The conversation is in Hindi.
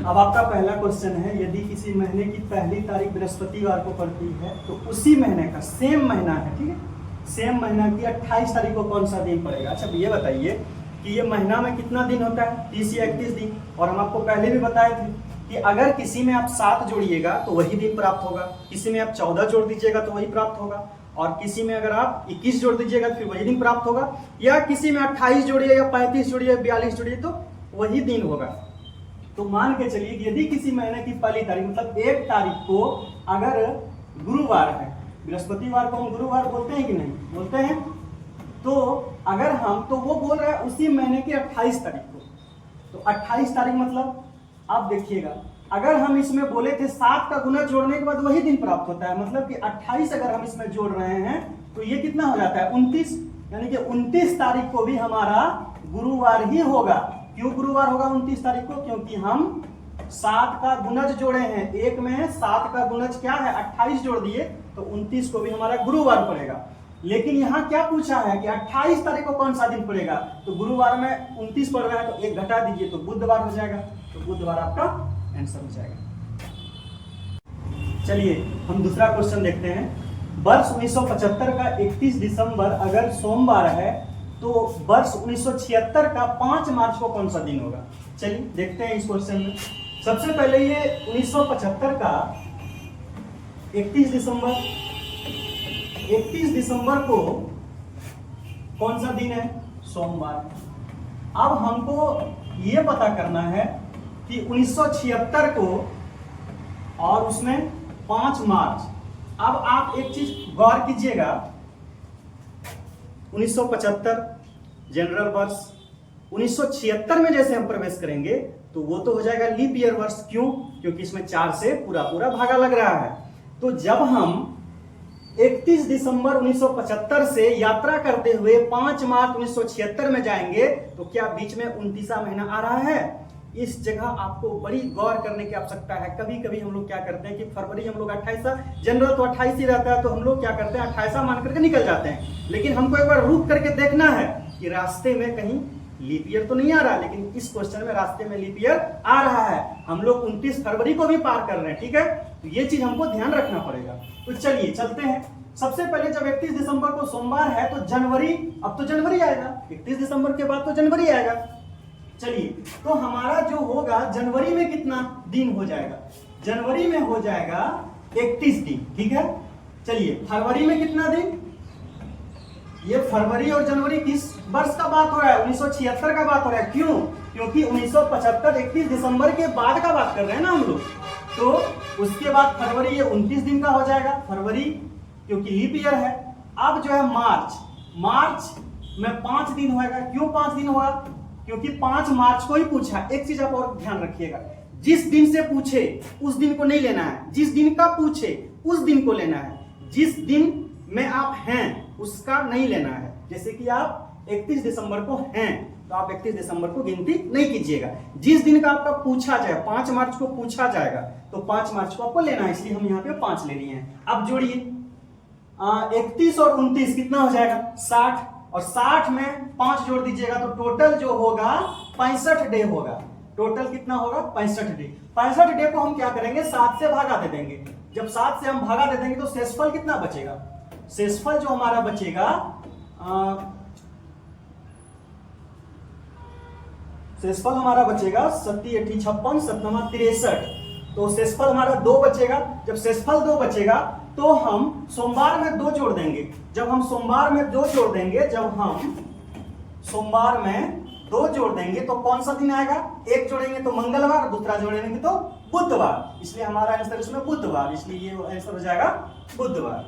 अब आपका पहला क्वेश्चन है, यदि किसी महीने की पहली तारीख बृहस्पतिवार को पड़ती है तो उसी महीने का सेम महीना है, ठीक है, सेम महीना की 28 तारीख को कौन सा दिन पड़ेगा। अच्छा ये बताइए कि ये महीना में कितना दिन होता है, 30 या 31 दिन। और हम आपको पहले भी बताए थे कि अगर किसी में आप 7 जोड़िएगा तो वही दिन प्राप्त होगा, किसी में आप 14 जोड़ दीजिएगा तो वही प्राप्त होगा, और किसी में अगर आप 21 जोड़ दीजिएगा तो फिर वही दिन प्राप्त होगा, या किसी में 28 जोड़िए या 35 जोड़िए 42 जोड़िए तो वही दिन होगा। तो मान के चलिए कि यदि किसी महीने की पहली तारीख मतलब 1 तारीख को अगर गुरुवार है, बृहस्पतिवार को हम गुरुवार बोलते हैं कि नहीं बोलते हैं, तो अगर हम तो वो बोल रहा है उसी महीने की 28 तारीख को, तो 28 तारीख मतलब आप देखिएगा अगर हम इसमें बोले थे 7 का गुना जोड़ने के बाद वही दिन प्राप्त होता है, मतलब कि 28 अगर हम इसमें जोड़ रहे हैं तो ये कितना हो जाता है 29, यानी कि 29 तारीख को भी हमारा गुरुवार ही होगा। क्यों गुरुवार होगा 29 तारीख को, क्योंकि हम 7 का गुणज जोड़े हैं, एक में 7 का गुणज क्या है 28 जोड़ दिए तो 29 को भी हमारा गुरुवार पड़ेगा। लेकिन यहाँ क्या पूछा है कि 28 तारीख को कौन सा दिन पड़ेगा, तो गुरुवार में 29 पड़ रहा है तो 1 घटा दीजिए तो बुधवार हो जाएगा, तो बुधवार आपका आंसर हो जाएगा। चलिए हम दूसरा क्वेश्चन देखते हैं। वर्ष 1975 का 31 दिसंबर अगर सोमवार है तो वर्ष 1976 का 5 मार्च को कौन सा दिन होगा। चलिए देखते हैं इस क्वेश्चन में। सबसे पहले ये 1975 का 31 दिसंबर को कौन सा दिन है, सोमवार। अब हमको ये पता करना है कि 1976 को और उसमें 5 मार्च। अब आप एक चीज गौर कीजिएगा, 1975 जनरल वर्ष, 1976 में जैसे हम प्रवेश करेंगे तो वो तो हो जाएगा लीप ईयर वर्ष। क्यों, क्योंकि इसमें 4 से पूरा भागा लग रहा है। तो जब हम 31 दिसंबर 1975 से यात्रा करते हुए 5 मार्च 1976 में जाएंगे तो क्या बीच में 29वां महीना आ रहा है। इस जगह आपको बड़ी गौर करने की आवश्यकता है। कभी कभी हम लोग क्या करते हैं कि फरवरी हम लोग 28, जनरल तो 28 ही रहता है, तो हम लोग क्या करते हैं 28 मान करके निकल जाते हैं। लेकिन हमको एक बार रुक करके देखना है कि रास्ते में कहीं लीप ईयर तो नहीं आ रहा, लेकिन इस क्वेश्चन में रास्ते में लीप ईयर आ रहा है। हम लोग 29 फरवरी को भी पार कर रहे हैं, ठीक है, तो ये चीज हमको ध्यान रखना पड़ेगा। तो चलिए चलते हैं। सबसे पहले जब 31 दिसंबर को सोमवार है तो जनवरी, अब तो जनवरी आएगा, 31 दिसंबर के बाद तो जनवरी आएगा। चलिए तो हमारा जो होगा जनवरी में कितना दिन हो जाएगा, जनवरी में हो जाएगा 31 दिन, ठीक है। चलिए फरवरी में कितना दिन, ये फरवरी और जनवरी किस वर्ष का बात हो रहा है, 1976 का बात हो रहा है। क्यों, क्योंकि 1975 31 दिसंबर के बाद का बात कर रहे हैं ना हम लोग, तो उसके बाद फरवरी ये 29 दिन का हो जाएगा, फरवरी क्योंकि लीप ईयर है। अब जो है मार्च में 5 दिन होगा। क्यों 5 दिन होगा, क्योंकि 5 मार्च को ही पूछा। एक चीज आप और ध्यान रखिएगा, जिस दिन से पूछे उस दिन को नहीं लेना है, जिस दिन का पूछे उस दिन को लेना है, जिस दिन में आप हैं उसका नहीं लेना है। जैसे कि आप 31 दिसंबर को हैं तो आप 31 दिसंबर को गिनती नहीं कीजिएगा, जिस दिन का आपका पूछा जाए, 5 मार्च को पूछा जाएगा तो 5 मार्च को आपको लेना है, इसलिए हम यहाँ पे 5 ले लिए हैं। अब जोड़िए 31 और 29 कितना हो जाएगा 60, और 60 में 5 जोड़ दीजिएगा तो टोटल जो होगा 65 डे होगा। टोटल कितना होगा 65 डे। 65 डे को हम क्या करेंगे 7 से भागा दे देंगे। जब 7 से हम भागा दे देंगे तो शेषफल कितना बचेगा, शेषफल जो हमारा बचेगा शेषफल हमारा बचेगा 7 8 56 7 9 63, तो शेषफल हमारा 2 बचेगा। जब शेषफल 2 बचेगा तो हम सोमवार में 2 जोड़ देंगे। जब हम सोमवार में 2 जोड़ देंगे, जब हम सोमवार में 2 जोड़ देंगे तो कौन सा दिन आएगा, एक जोड़ेंगे तो मंगलवार, दूसरा जोड़ेंगे तो बुधवार, इसलिए हमारा आंसर इसमें बुधवार, इसलिए ये आंसर हो जाएगा बुधवार।